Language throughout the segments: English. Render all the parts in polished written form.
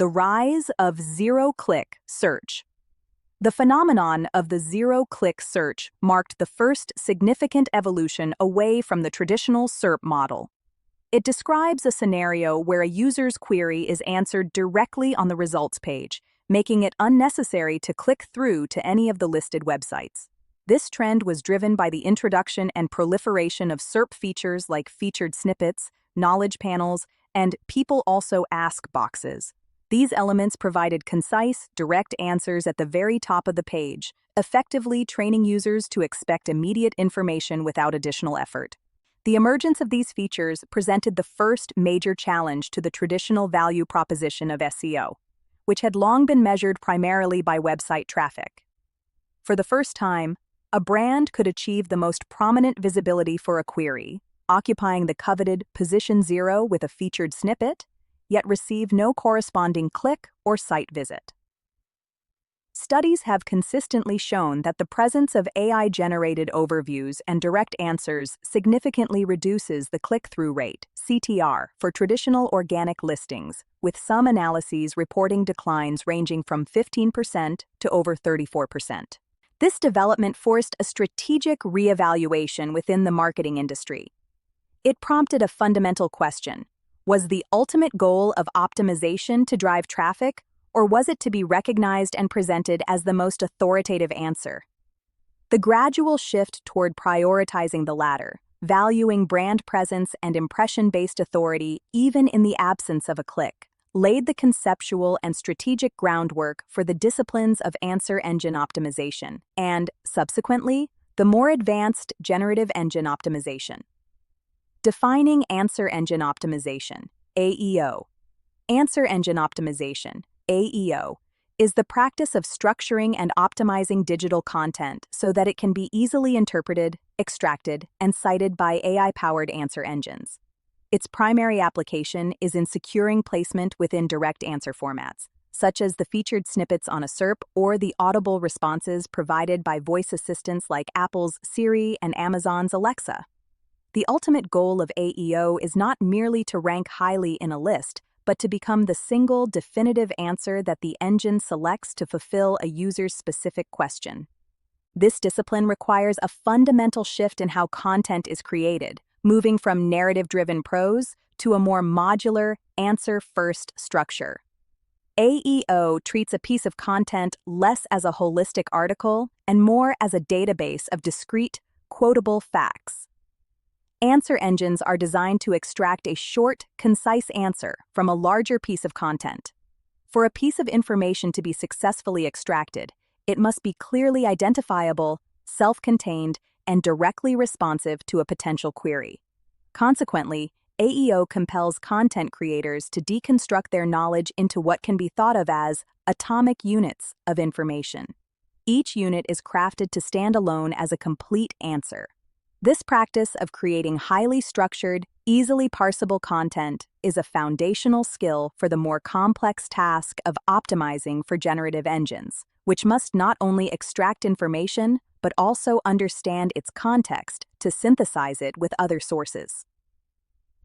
The rise of zero-click search. The phenomenon of the zero-click search marked the first significant evolution away from the traditional SERP model. It describes a scenario where a user's query is answered directly on the results page, making it unnecessary to click through to any of the listed websites. This trend was driven by the introduction and proliferation of SERP features like featured snippets, knowledge panels, and people also ask boxes. These elements provided concise, direct answers at the very top of the page, effectively training users to expect immediate information without additional effort. The emergence of these features presented the first major challenge to the traditional value proposition of SEO, which had long been measured primarily by website traffic. For the first time, a brand could achieve the most prominent visibility for a query, occupying the coveted position 0 with a featured snippet, yet receive no corresponding click or site visit. Studies have consistently shown that the presence of AI-generated overviews and direct answers significantly reduces the click-through rate, CTR, for traditional organic listings, with some analyses reporting declines ranging from 15% to over 34%. This development forced a strategic reevaluation within the marketing industry. It prompted a fundamental question. Was the ultimate goal of optimization to drive traffic, or was it to be recognized and presented as the most authoritative answer? The gradual shift toward prioritizing the latter, valuing brand presence and impression-based authority even in the absence of a click, laid the conceptual and strategic groundwork for the disciplines of answer engine optimization and, subsequently, the more advanced generative engine optimization. Defining answer engine optimization, AEO. Answer engine optimization, AEO, is the practice of structuring and optimizing digital content so that it can be easily interpreted, extracted, and cited by AI-powered answer engines. Its primary application is in securing placement within direct answer formats, such as the featured snippets on a SERP or the audible responses provided by voice assistants like Apple's Siri and Amazon's Alexa. The ultimate goal of AEO is not merely to rank highly in a list, but to become the single definitive answer that the engine selects to fulfill a user's specific question. This discipline requires a fundamental shift in how content is created, moving from narrative-driven prose to a more modular, answer-first structure. AEO treats a piece of content less as a holistic article and more as a database of discrete, quotable facts. Answer engines are designed to extract a short, concise answer from a larger piece of content. For a piece of information to be successfully extracted, it must be clearly identifiable, self-contained, and directly responsive to a potential query. Consequently, AEO compels content creators to deconstruct their knowledge into what can be thought of as atomic units of information. Each unit is crafted to stand alone as a complete answer. This practice of creating highly structured, easily parsable content is a foundational skill for the more complex task of optimizing for generative engines, which must not only extract information, but also understand its context to synthesize it with other sources.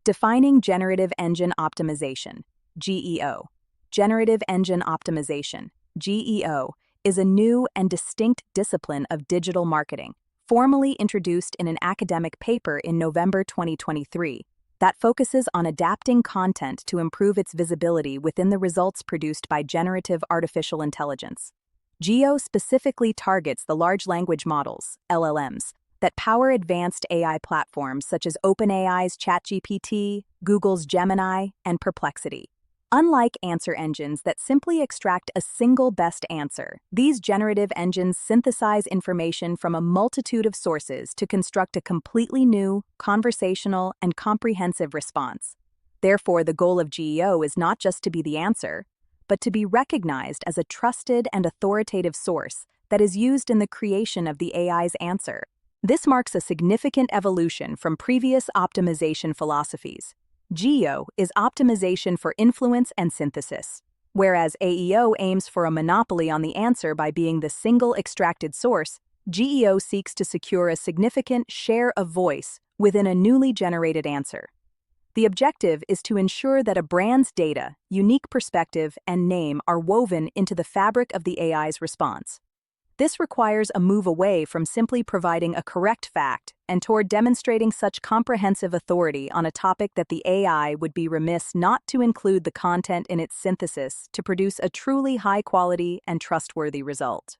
Defining generative engine optimization, GEO. Generative engine optimization, GEO, is a new and distinct discipline of digital marketing, formally introduced in an academic paper in November 2023, that focuses on adapting content to improve its visibility within the results produced by generative artificial intelligence. GEO specifically targets the large language models, LLMs, that power advanced AI platforms such as OpenAI's ChatGPT, Google's Gemini, and Perplexity. Unlike answer engines that simply extract a single best answer, these generative engines synthesize information from a multitude of sources to construct a completely new, conversational, and comprehensive response. Therefore, the goal of GEO is not just to be the answer, but to be recognized as a trusted and authoritative source that is used in the creation of the AI's answer. This marks a significant evolution from previous optimization philosophies. GEO is optimization for influence and synthesis, whereas AEO aims for a monopoly on the answer by being the single extracted source. GEO seeks to secure a significant share of voice within a newly generated answer. The objective is to ensure that a brand's data, unique perspective, and name are woven into the fabric of the AI's response. This requires a move away from simply providing a correct fact and toward demonstrating such comprehensive authority on a topic that the AI would be remiss not to include the content in its synthesis to produce a truly high-quality and trustworthy result.